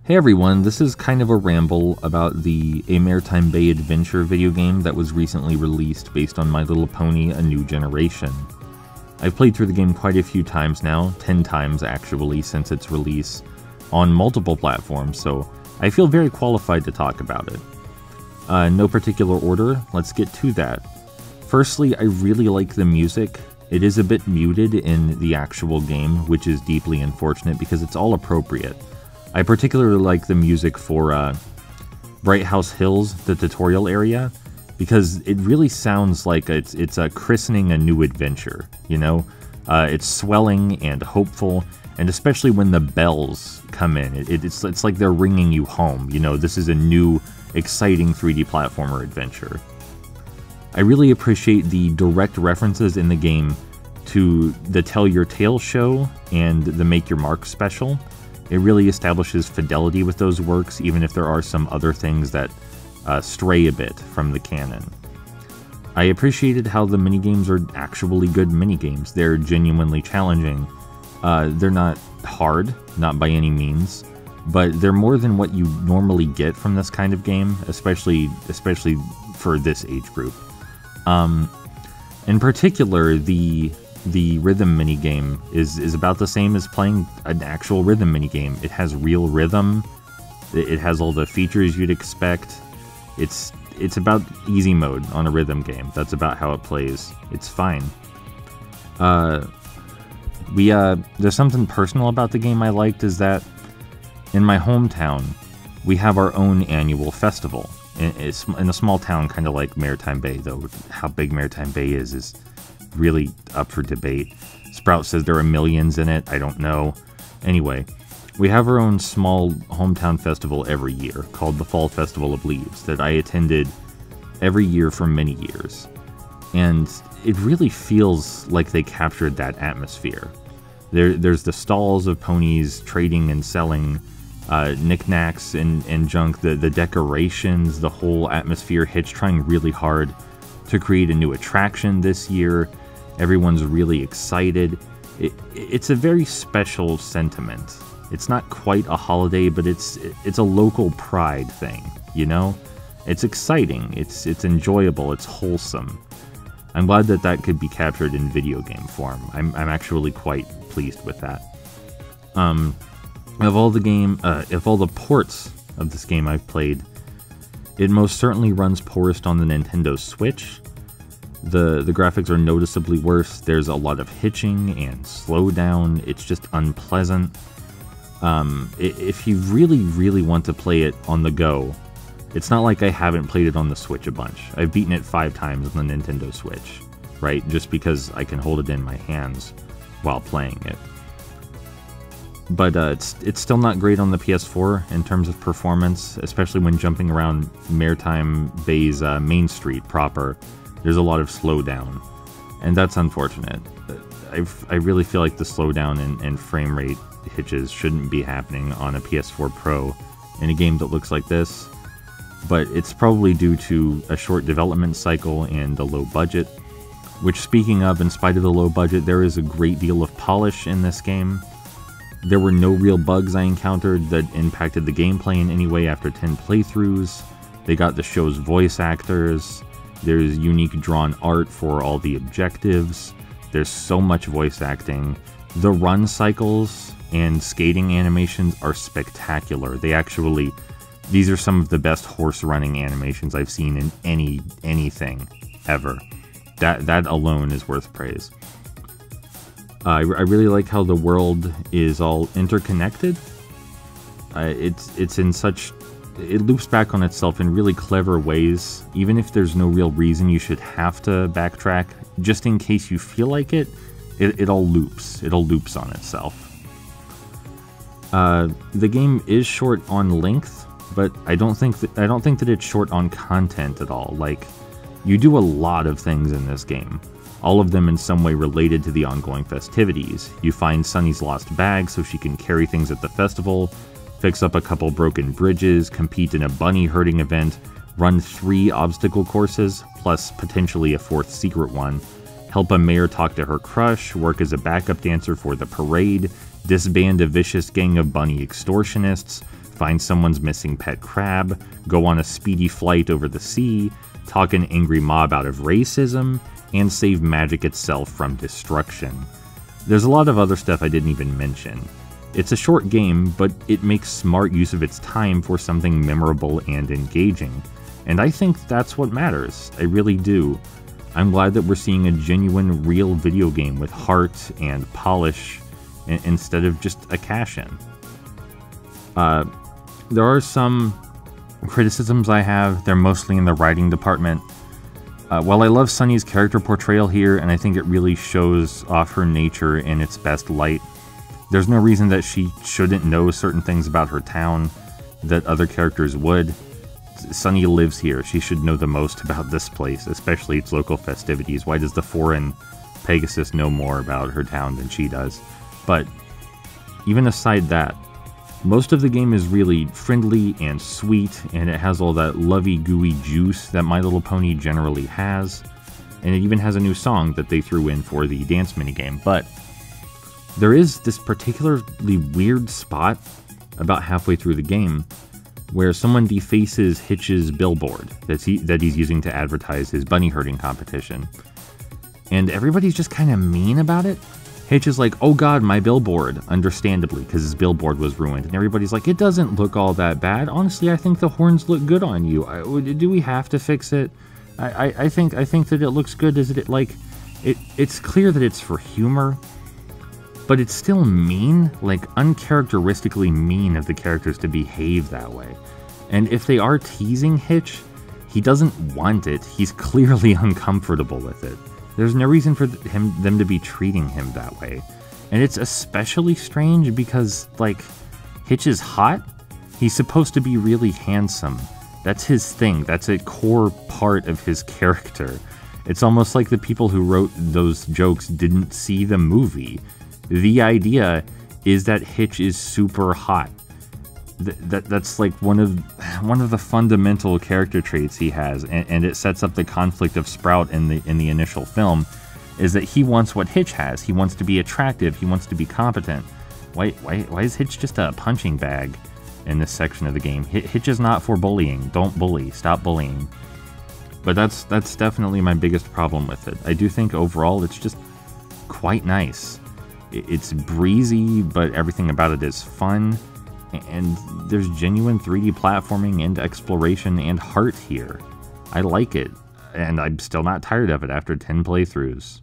Hey everyone, this is kind of a ramble about the A Maritime Bay Adventure video game that was recently released based on My Little Pony: A New Generation. I've played through the game quite a few times now, 10 times actually since its release, on multiple platforms, so I feel very qualified to talk about it. In no particular order, let's get to that. Firstly, I really like the music. It is a bit muted in the actual game, which is deeply unfortunate because it's all appropriate. I particularly like the music for Bright House Hills, the tutorial area, because it really sounds like it's christening a new adventure, you know? It's swelling and hopeful, and especially when the bells come in, it's like they're ringing you home, you know? This is a new, exciting 3D platformer adventure. I really appreciate the direct references in the game to the Tell Your Tale show and the Make Your Mark special. It really establishes fidelity with those works, even if there are some other things that stray a bit from the canon. I appreciated how the minigames are actually good minigames. They're genuinely challenging. They're not hard, not by any means, but they're more than what you normally get from this kind of game, especially for this age group. In particular, the rhythm minigame is about the same as playing an actual rhythm minigame. It has real rhythm. It has all the features you'd expect. It's about easy mode on a rhythm game. That's about how it plays. It's fine. There's something personal about the game I liked, is that in my hometown, we have our own annual festival. It's in a small town, kind of like Maritime Bay, though how big Maritime Bay is really up for debate. Sprout says there are millions in it. I don't know. Anyway, we have our own small hometown festival every year called the Fall Festival of Leaves that I attended every year for many years. And it really feels like they captured that atmosphere. There's the stalls of ponies trading and selling knickknacks and junk, the decorations, the whole atmosphere. Hitch trying really hard to create a new attraction this year. Everyone's really excited. It's a very special sentiment. It's not quite a holiday, but it's a local pride thing, you know? It's exciting, it's enjoyable, it's wholesome. I'm glad that could be captured in video game form. I'm actually quite pleased with that. Of all the ports of this game I've played, it most certainly runs poorest on the Nintendo Switch. The graphics are noticeably worse. There's a lot of hitching and slowdown. It's just unpleasant. If you really want to play it on the go, it's not like I haven't played it on the Switch a bunch. I've beaten it 5 times on the Nintendo Switch, right? Just because I can hold it in my hands while playing it. But it's still not great on the PS4 in terms of performance, especially when jumping around Maritime Bay's Main Street proper. There's a lot of slowdown, and that's unfortunate. I really feel like the slowdown and frame rate hitches shouldn't be happening on a PS4 Pro in a game that looks like this, but it's probably due to a short development cycle and a low budget, which, speaking of, in spite of the low budget, there is a great deal of polish in this game. There were no real bugs I encountered that impacted the gameplay in any way after 10 playthroughs. They got the show's voice actors. There's unique drawn art for all the objectives. There's so much voice acting. The run cycles and skating animations are spectacular. These are some of the best horse running animations I've seen in anything ever. That alone is worth praise. I really like how the world is all interconnected. It loops back on itself in really clever ways. Even if there's no real reason you should have to backtrack, just in case you feel like it all loops. It all loops on itself. The game is short on length, but I don't think that it's short on content at all. Like, you do a lot of things in this game, all of them in some way related to the ongoing festivities. You find Sunny's lost bag so she can carry things at the festival, fix up a couple broken bridges, compete in a bunny herding event, run 3 obstacle courses, plus potentially a 4th secret one, help a mayor talk to her crush, work as a backup dancer for the parade, disband a vicious gang of bunny extortionists, find someone's missing pet crab, go on a speedy flight over the sea, talk an angry mob out of racism, and save magic itself from destruction. There's a lot of other stuff I didn't even mention. It's a short game, but it makes smart use of its time for something memorable and engaging. And I think that's what matters. I really do. I'm glad that we're seeing a genuine, real video game with heart and polish instead of just a cash-in. There are some criticisms I have. They're mostly in the writing department. While I love Sunny's character portrayal here, and I think it really shows off her nature in its best light, there's no reason that she shouldn't know certain things about her town that other characters would. Sunny lives here. She should know the most about this place, especially its local festivities. Why does the foreign Pegasus know more about her town than she does? But even aside that, most of the game is really friendly and sweet, and it has all that lovey gooey juice that My Little Pony generally has. And it even has a new song that they threw in for the dance minigame. But there is this particularly weird spot about halfway through the game where someone defaces Hitch's billboard that he's using to advertise his bunny herding competition. And everybody's just kind of mean about it. Hitch is like, oh god, my billboard, understandably, because his billboard was ruined. And everybody's like, it doesn't look all that bad. Honestly, I think the horns look good on you. Do we have to fix it? I think that it looks good. It's clear that it's for humor, but it's still mean, like uncharacteristically mean of the characters to behave that way. And if they are teasing Hitch, he doesn't want it. He's clearly uncomfortable with it. There's no reason for them to be treating him that way. And it's especially strange because, like, Hitch is hot. He's supposed to be really handsome. That's his thing. That's a core part of his character. It's almost like the people who wrote those jokes didn't see the movie. The idea is that Hitch is super hot. That's like one of the fundamental character traits he has, and it sets up the conflict of Sprout in the initial film, is that he wants what Hitch has. He wants to be attractive. He wants to be competent. Why is Hitch just a punching bag in this section of the game? Hitch is not for bullying. Don't bully. Stop bullying. But that's definitely my biggest problem with it. I do think overall it's just quite nice. It's breezy, but everything about it is fun. And there's genuine 3D platforming and exploration and heart here. I like it, and I'm still not tired of it after 10 playthroughs.